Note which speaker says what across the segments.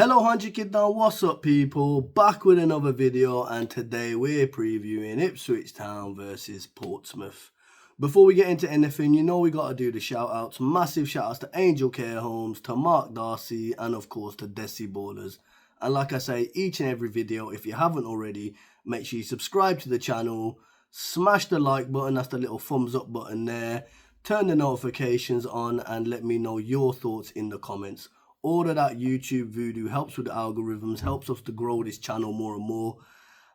Speaker 1: Hello 100 Kid Down, what's up people? Back with another video, and today we're previewing Ipswich Town versus Portsmouth. Before we get into anything, you know we got to do the shout outs. Massive shout outs to Angel Care Homes, to Mark Darcy, and of course to Desi Ballers. And like I say, each and every video, if you haven't already, make sure you subscribe to the channel, smash the like button, that's the little thumbs up button there, turn the notifications on, and let me know your thoughts in the comments. All of that YouTube voodoo helps with the algorithms, helps us to grow this channel more and more.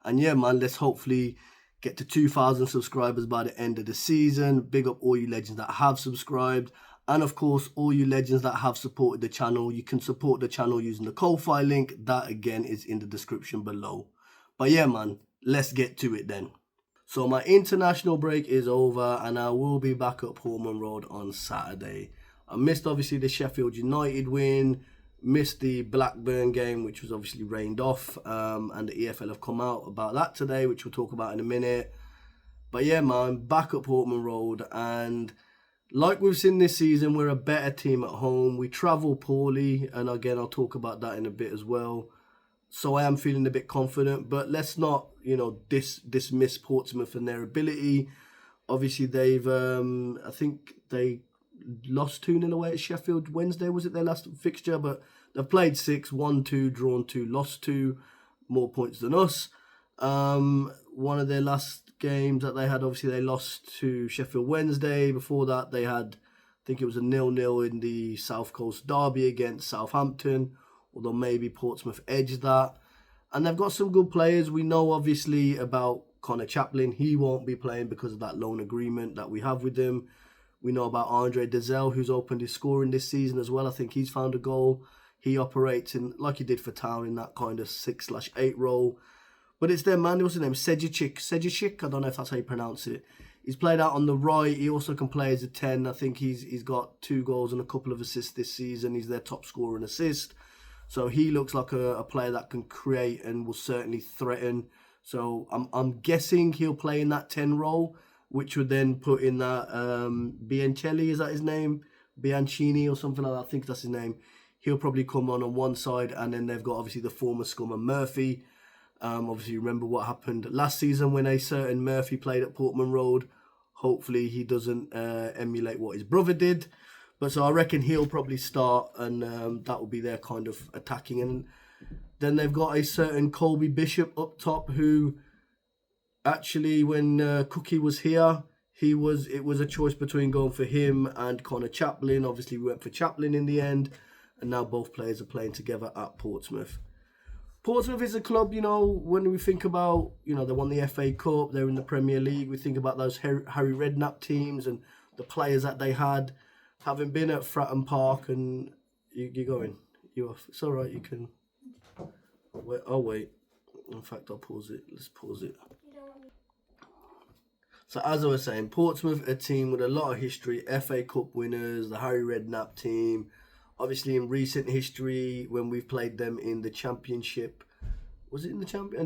Speaker 1: And yeah, man, let's hopefully get to 2,000 subscribers by the end of the season. Big up all you legends that have subscribed. And of course, all you legends that have supported the channel. You can support the channel using the Ko-Fi link. That again is in the description below. But yeah, man, let's get to it then. So my international break is over and I will be back at Portsmouth Road on Saturday. I missed obviously the Sheffield United win, missed the Blackburn game, which was obviously rained off, and the EFL have come out about that today, which we'll talk about in a minute. But yeah, man, back at Portsmouth Road, and like we've seen this season, we're a better team at home. We travel poorly, and again, I'll talk about that in a bit as well. So I am feeling a bit confident, but let's not, dismiss Portsmouth and their ability. Obviously, they've, I think they lost 2-0 away at Sheffield Wednesday, was it their last fixture? But they've played 6, won 2, drawn 2, lost 2, more points than us. One of their last games that they had, obviously they lost to Sheffield Wednesday. Before that they had, I think it was a 0-0 in the South Coast derby against Southampton, although maybe Portsmouth edged that. And they've got some good players. We know obviously about Connor Chaplin. He won't be playing because of that loan agreement that we have with him. We know about Andre Dezelle, who's opened his scoring this season as well. I think he's found a goal. He operates in, like he did for Town, in that kind of 6/8 role. But it's their man, what's his name? Sejic. I don't know if that's how you pronounce it. He's played out on the right. He also can play as a 10. I think he's got 2 goals and a couple of assists this season. He's their top scorer and assist. So he looks like a player that can create and will certainly threaten. So I'm guessing he'll play in that 10 role, which would then put in that Biancelli, is that his name? Bianchini or something like that, I think that's his name. He'll probably come on one side, and then they've got obviously the former scummer Murphy. Obviously, remember what happened last season when a certain Murphy played at Portman Road. Hopefully he doesn't emulate what his brother did. But so I reckon he'll probably start, and that will be their kind of attacking. And then they've got a certain Colby Bishop up top who, actually, when Cookie was here, it was a choice between going for him and Connor Chaplin. Obviously, we went for Chaplin in the end, and now both players are playing together at Portsmouth. Portsmouth is a club, when we think about, they won the FA Cup, they're in the Premier League, we think about those Harry Redknapp teams and the players that they had. Having been at Fratton Park, and you're going, it's all right, you can, I'll wait. In fact, I'll pause it. Let's pause it. So as I was saying, Portsmouth, a team with a lot of history, FA Cup winners, the Harry Redknapp team. Obviously, in recent history, when we've played them in the Championship, was it in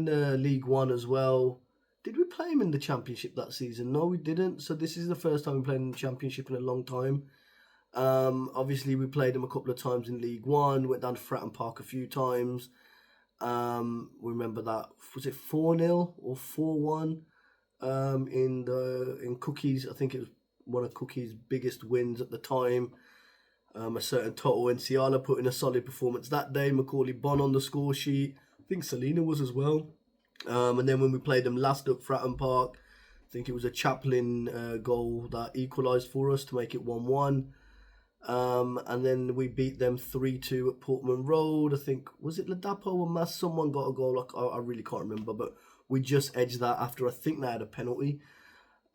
Speaker 1: the League One as well? Did we play them in the Championship that season? No, we didn't. So this is the first time we played in the Championship in a long time. Obviously, we played them a couple of times in League One. Went down to Fratton Park a few times. Remember that, was it 4-0 or 4-1? In Cookie's, I think it was one of Cookie's biggest wins at the time. A certain Toto Enciala put in a solid performance that day. Macaulay Bonne on the score sheet. I think Selena was as well. And then when we played them last at Fratton Park, I think it was a Chaplin goal that equalised for us to make it 1-1. And then we beat them 3-2 at Portman Road. I think, was it Ladapo or Mas? Someone got a goal. I really can't remember, but we just edged that after I think they had a penalty.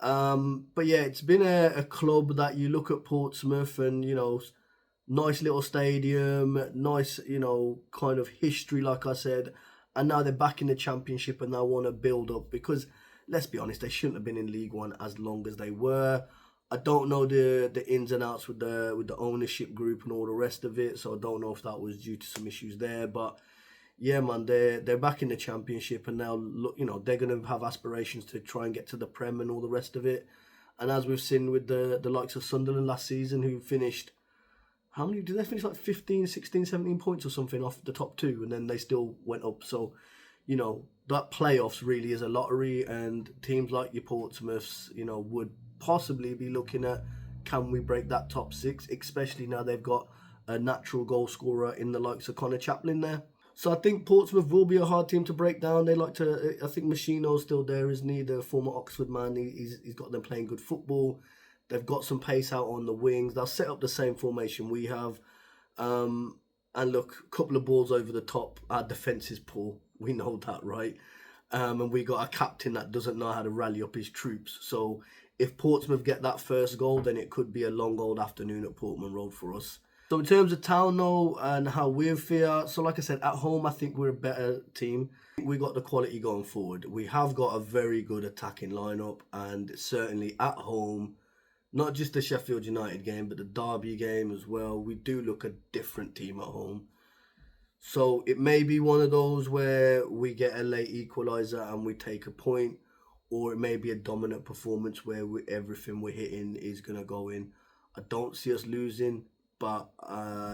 Speaker 1: But yeah, it's been a club that you look at Portsmouth and, nice little stadium, nice, kind of history, like I said. And now they're back in the Championship and they want to build up because, let's be honest, they shouldn't have been in League One as long as they were. I don't know the ins and outs with the ownership group and all the rest of it, so I don't know if that was due to some issues there. But yeah, man, they're back in the Championship, and now look, they're going to have aspirations to try and get to the Prem and all the rest of it. And as we've seen with the likes of Sunderland last season, who finished, how many did they finish? Like 15, 16, 17 points or something off the top two, and then they still went up. So, you know, that playoffs really is a lottery, and teams like your Portsmouths, you know, would possibly be looking at, can we break that top six, especially now they've got a natural goal scorer in the likes of Connor Chaplin there. So I think Portsmouth will be a hard team to break down. They like to, I think Machino's still there, isn't he? The former Oxford man, he's got them playing good football. They've got some pace out on the wings. They'll set up the same formation we have. And look, a couple of balls over the top. Our defence is poor. We know that, right? And we got a captain that doesn't know how to rally up his troops. So if Portsmouth get that first goal, then it could be a long old afternoon at Portman Road for us. So in terms of Town though, and how we feel, so like I said, at home I think we're a better team. We got the quality going forward. We have got a very good attacking lineup, and certainly at home, not just the Sheffield United game, but the Derby game as well, we do look a different team at home. So it may be one of those where we get a late equaliser and we take a point, or it may be a dominant performance where everything we're hitting is going to go in. I don't see us losing, but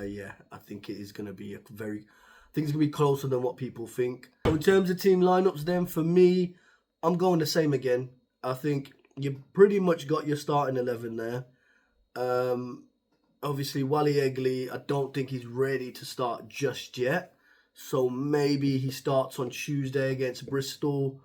Speaker 1: yeah, I think it is going to be I think it's going to be closer than what people think. So in terms of team lineups then, for me, I'm going the same again. I think you pretty much got your starting 11 there. Obviously, Wally Egley, I don't think he's ready to start just yet. So maybe he starts on Tuesday against Bristol,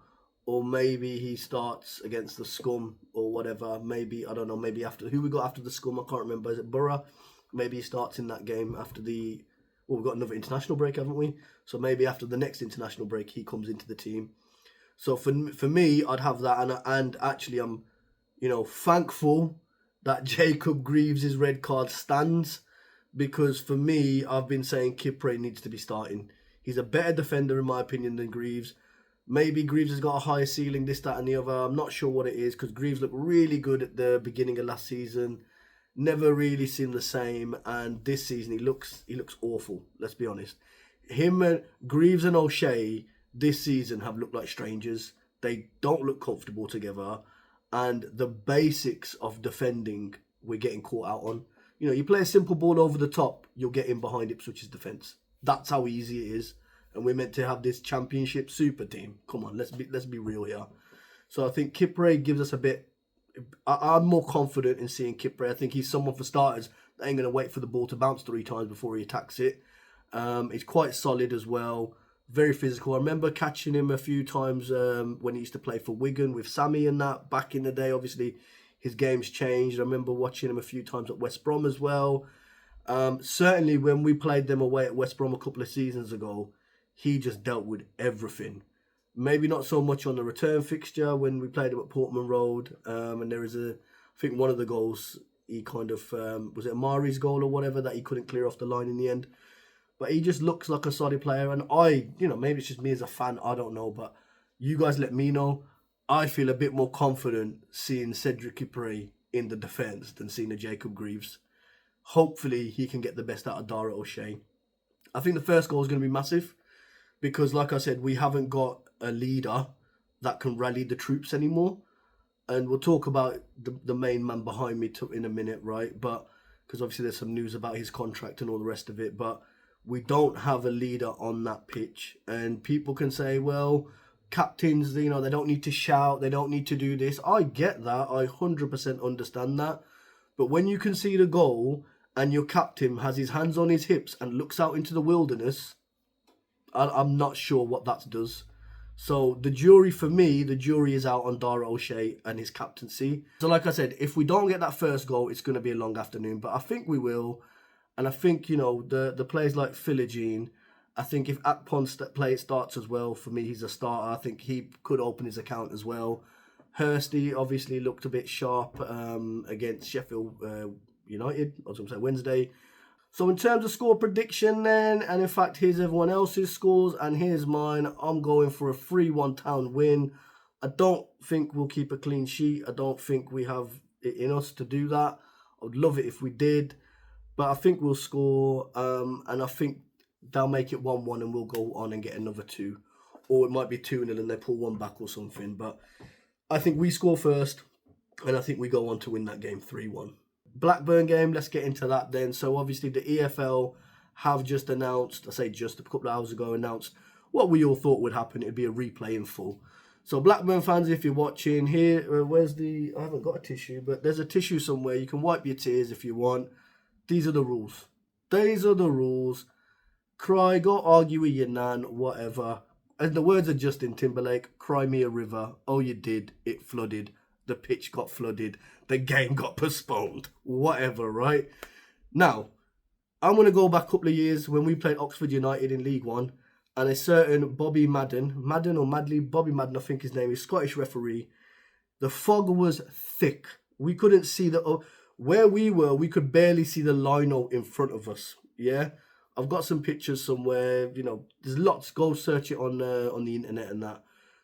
Speaker 1: or maybe he starts against the Scum or whatever. Maybe, I don't know, maybe after, who we got after the Scum, I can't remember. Is it Borough? Maybe he starts in that game after the, well, we've got another international break, haven't we? So maybe after the next international break, he comes into the team. So for me, I'd have that. And actually, I'm, you know, thankful that Jacob Greaves' red card stands, because for me, I've been saying Kipre needs to be starting. He's a better defender, in my opinion, than Greaves. Maybe Greaves has got a higher ceiling, this, that, and the other. I'm not sure what it is, because Greaves looked really good at the beginning of last season. Never really seemed the same, and this season he looks awful. Let's be honest. Him and Greaves and O'Shea this season have looked like strangers. They don't look comfortable together, and the basics of defending we're getting caught out on. You know, you play a simple ball over the top, you'll get in behind Ipswich's defence. That's how easy it is. And we're meant to have this championship super team. Come on, let's be real here. So I think Kipre gives us a bit. I'm more confident in seeing Kipre. I think he's someone, for starters, that ain't going to wait for the ball to bounce 3 times before he attacks it. He's quite solid as well. Very physical. I remember catching him a few times when he used to play for Wigan with Sammy and that back in the day. Obviously, his game's changed. I remember watching him a few times at West Brom as well. Certainly, when we played them away at West Brom a couple of seasons ago, he just dealt with everything. Maybe not so much on the return fixture when we played him at Portman Road. And there is I think one of the goals, he kind of, was it Amari's goal or whatever, that he couldn't clear off the line in the end. But he just looks like a solid player. And you know, maybe it's just me as a fan, I don't know. But you guys let me know. I feel a bit more confident seeing Cedric Kipre in the defence than seeing a Jacob Greaves. Hopefully, he can get the best out of Dara O'Shea. I think the first goal is going to be massive, because, like I said, we haven't got a leader that can rally the troops anymore. And we'll talk about the main man behind me in a minute, right? But because obviously there's some news about his contract and all the rest of it. But we don't have a leader on that pitch. And people can say, well, captains, you know, they don't need to shout, they don't need to do this. I get that. I 100% understand that. But when you concede a goal and your captain has his hands on his hips and looks out into the wilderness, I'm not sure what that does. So the jury is out on Dara O'Shea and his captaincy. So like I said, if we don't get that first goal, it's going to be a long afternoon. But I think we will. And I think, you know, the players like Philogene, I think if Akpon starts as well, for me, he's a starter. I think he could open his account as well. Hursty obviously looked a bit sharp against Sheffield United. I was going to say Wednesday. So in terms of score prediction then, and in fact, here's everyone else's scores, and here's mine. I'm going for a 3-1 Town win. I don't think we'll keep a clean sheet. I don't think we have it in us to do that. I would love it if we did. But I think we'll score, and I think they'll make it 1-1 and we'll go on and get another 2. Or it might be 2-0 and they pull one back or something. But I think we score first, and I think we go on to win that game 3-1. Blackburn game, let's get into that then. So obviously the EFL have just announced, I say just a couple of hours ago, announced what we all thought would happen. It'd be a replay in full. So Blackburn fans, if you're watching here, where's the, I haven't got a tissue, but there's a tissue somewhere. You can wipe your tears if you want. These are the rules. These are the rules. Cry, go argue with your nan, whatever. In the words of Justin Timberlake, cry me a river. Oh, you did. It flooded. The pitch got flooded. The game got postponed. Whatever, right? Now, I'm going to go back a couple of years when we played Oxford United in League One, and a certain Bobby Madden, Bobby Madden, I think his name is, Scottish referee. The fog was thick. We couldn't see where we were, we could barely see the lino in front of us. Yeah? I've got some pictures somewhere, you know, there's lots. Go search it on the internet and that.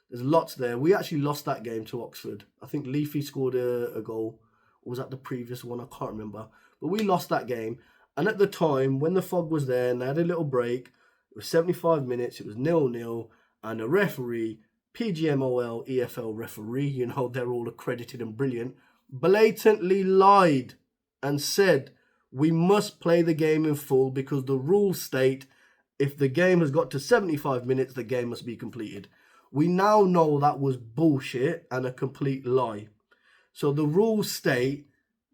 Speaker 1: There's lots there. We actually lost that game to Oxford. I think Leafy scored a goal. Or was that the previous one? I can't remember. But we lost that game. And at the time, when the fog was there and they had a little break, it was 75 minutes, it was 0-0. And the referee, PGMOL, EFL referee, you know, they're all accredited and brilliant, blatantly lied and said, we must play the game in full because the rules state if the game has got to 75 minutes, the game must be completed. We now know that was bullshit and a complete lie. So the rules state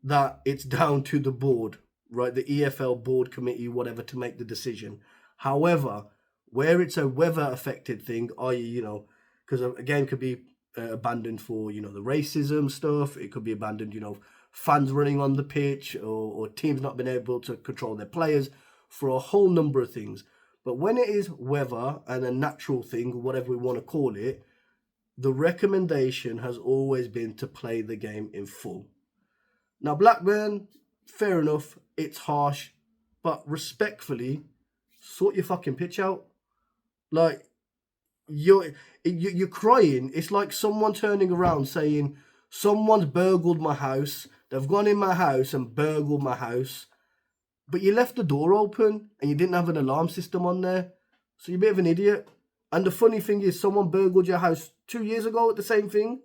Speaker 1: that it's down to the board, right? The EFL board committee, whatever, to make the decision. However, where it's a weather affected thing, i.e., you know, because a game could be abandoned for, you know, the racism stuff. It could be abandoned, you know, fans running on the pitch or teams not being able to control their players for a whole number of things. But when it is weather and a natural thing, whatever we want to call it, the recommendation has always been to play the game in full. Now, Blackburn, fair enough, it's harsh, but respectfully, sort your fucking pitch out. Like, you're crying. It's like someone turning around saying, someone's burgled my house. They've gone in my house and burgled my house. But you left the door open and you didn't have an alarm system on there. So you're a bit of an idiot. And the funny thing is, someone burgled your house 2 years ago at the same thing.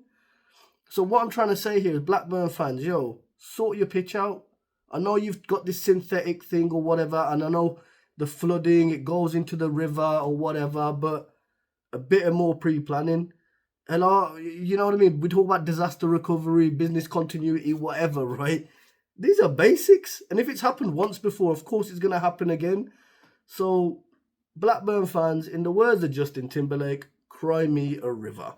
Speaker 1: So what I'm trying to say here is, Blackburn fans, yo, sort your pitch out. I know you've got this synthetic thing or whatever, and I know the flooding, it goes into the river or whatever, but a bit of more pre-planning. And you know what I mean? We talk about disaster recovery, business continuity, whatever, right? These are basics. And if it's happened once before, of course it's going to happen again. So, Blackburn fans, in the words of Justin Timberlake, cry me a river.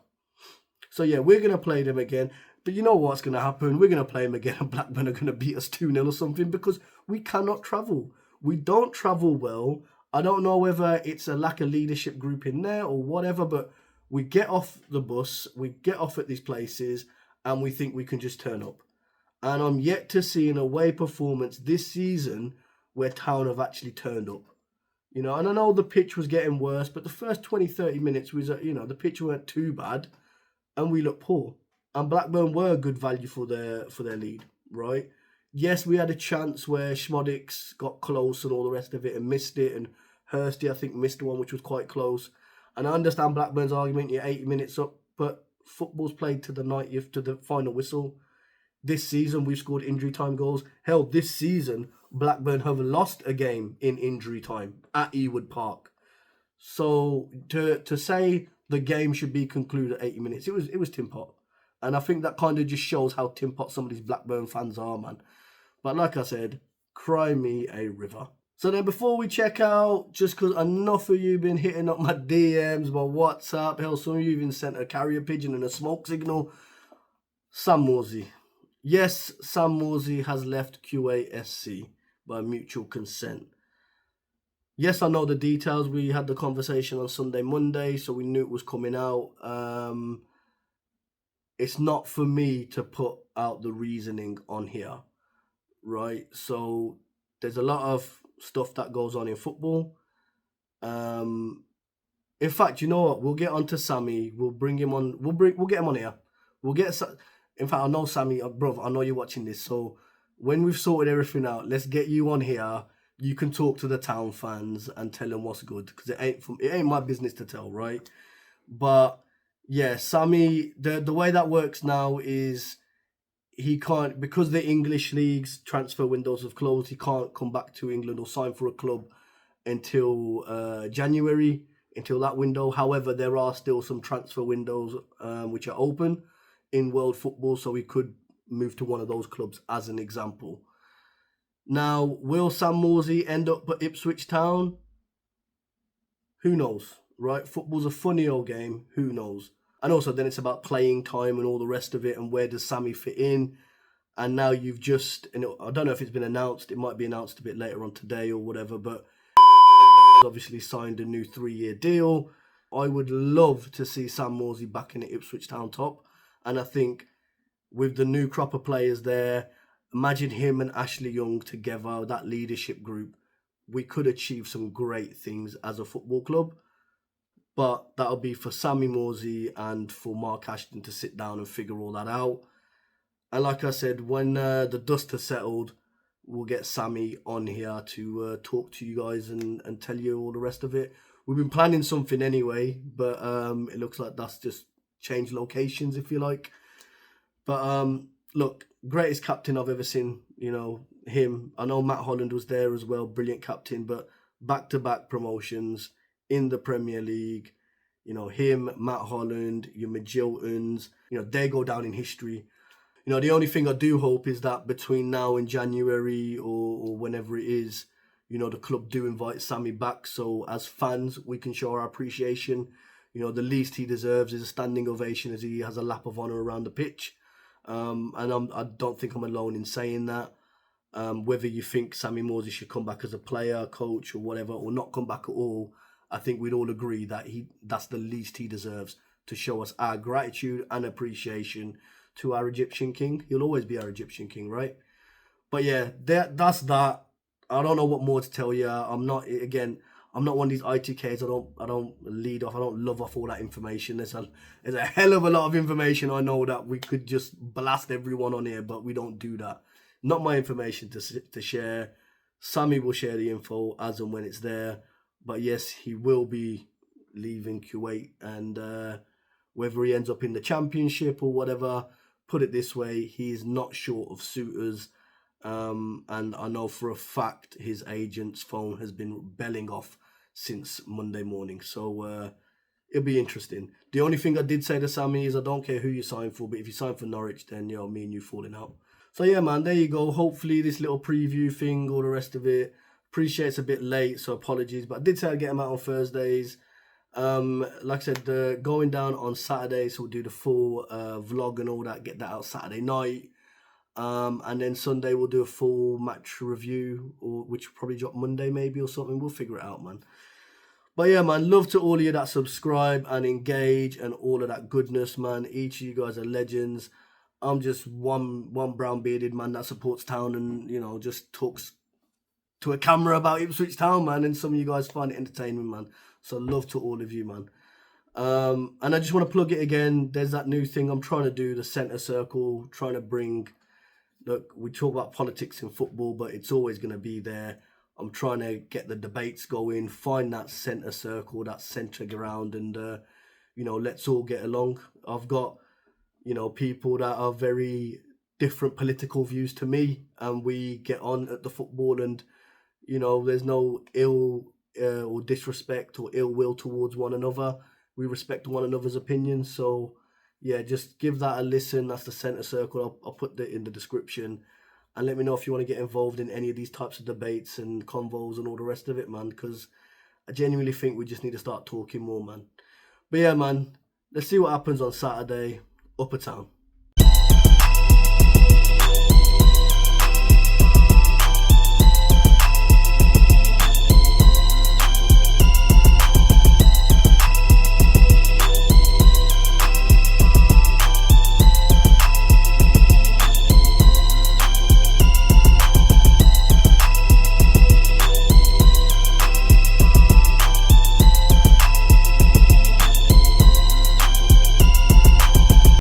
Speaker 1: So, yeah, we're going to play them again. But you know what's going to happen? We're going to play them again and Blackburn are going to beat us 2-0 or something because we cannot travel. We don't travel well. I don't know whether it's a lack of leadership group in there or whatever, but we get off the bus, we get off at these places, and we think we can just turn up. And I'm yet to see an away performance this season where Town have actually turned up. You know, and I know the pitch was getting worse, but the first 20, 30 minutes was, you know, the pitch weren't too bad, and we looked poor. And Blackburn were good value for their lead, right? Yes, we had a chance where Schmodix got close and all the rest of it and missed it, and Hursty, I think, missed one, which was quite close. And I understand Blackburn's argument, you're 80 minutes up, but football's played to the 90th, to the final whistle. This season, we've scored injury time goals. Hell, this season, Blackburn have lost a game in injury time at Ewood Park. So to say the game should be concluded at 80 minutes, it was Tim Pot. And I think that kind of just shows how Tim Pot some of these Blackburn fans are, man. But like I said, cry me a river. So then before we check out, just because enough of you been hitting up my DMs, my WhatsApp, hell, some of you even sent a carrier pigeon and a smoke signal. Sam Morsy. Yes, Sam Morsy has left QASC by mutual consent. Yes, I know the details. We had the conversation on Sunday, Monday, so we knew it was coming out. It's not for me to put out the reasoning on here, right? So there's a lot of stuff that goes on in football. In fact, you know what? We'll get on to Sammy. We'll bring him on. We'll get him on here. In fact, I know Sammy, bro. I know you're watching this. So when we've sorted everything out, let's get you on here. You can talk to the Town fans and tell them what's good, because it ain't my business to tell, right? But yeah, Sammy, the way that works now is he can't, because the English leagues transfer windows have closed, he can't come back to England or sign for a club until January, until that window. However, there are still some transfer windows which are open in world football, so he could move to one of those clubs as an example. Now, will Sam Morsy end up at Ipswich Town? Who knows, right? Football's a funny old game. Who knows? And also then it's about playing time and all the rest of it, and where does Sammy fit in? And now you've just, and I don't know if it's been announced, it might be announced a bit later on today or whatever, but obviously signed a new 3-year deal. I would love to see Sam Morsy back in the Ipswich Town top. And I think with the new crop of players there, imagine him and Ashley Young together, that leadership group, we could achieve some great things as a football club. But that'll be for Sammy Morsy and for Mark Ashton to sit down and figure all that out. And like I said, when the dust has settled, we'll get Sammy on here to talk to you guys and tell you all the rest of it. We've been planning something anyway, but it looks like that's just changed locations, if you like. But look, greatest captain I've ever seen, you know, him. I know Matt Holland was there as well, brilliant captain, but back-to-back promotions in the Premier League. You know, him, Matt Holland, your Magiltons, you know, they go down in history. You know, the only thing I do hope is that between now and January or whenever it is, you know, the club do invite Sammy back. So as fans, we can show our appreciation. You know, the least he deserves is a standing ovation as he has a lap of honour around the pitch. And I don't think I'm alone in saying that. Whether you think Sammy Morsy should come back as a player, coach or whatever, or not come back at all, I think we'd all agree that that's the least he deserves, to show us our gratitude and appreciation to our Egyptian king. He'll always be our Egyptian king, right? But yeah, that's that. I don't know what more to tell you. I'm not one of these ITKs. I don't lead off. I don't love off all that information. There's a hell of a lot of information. I know that we could just blast everyone on here, but we don't do that. Not my information to share. Sammy will share the info as and when it's there. But yes, he will be leaving Kuwait, and whether he ends up in the championship or whatever, put it this way, he is not short of suitors. And I know for a fact his agent's phone has been belling off since Monday morning. So it'll be interesting. The only thing I did say to Sammy is I don't care who you sign for, but if you sign for Norwich, then, you know, me and you falling out. So yeah, man, there you go. Hopefully this little preview thing, all the rest of it. Appreciate it's a bit late, so apologies. But I did say I'd get them out on Thursdays. Like I said, going down on Saturday, so we'll do the full vlog and all that, get that out Saturday night. And then Sunday we'll do a full match review, which will probably drop Monday maybe or something. We'll figure it out, man. But yeah, man, love to all of you that subscribe and engage and all of that goodness, man. Each of you guys are legends. I'm just one brown bearded man that supports town and, you know, just talks to a camera about Ipswich Town, man. And some of you guys find it entertaining, man. So love to all of you, man. And I just want to plug it again. There's that new thing I'm trying to do, the centre circle, trying to bring, look, we talk about politics in football, but it's always going to be there. I'm trying to get the debates going, find that centre circle, that centre ground, and, you know, let's all get along. I've got, you know, people that are very different political views to me, and we get on at the football, and, you know, there's no ill or disrespect or ill will towards one another. We respect one another's opinions. So yeah, just give that a listen. That's the centre circle. I'll put that in the description, and let me know if you want to get involved in any of these types of debates and convos and all the rest of it, man, because I genuinely think we just need to start talking more, man. But yeah, man, let's see what happens on Saturday. Upper Town.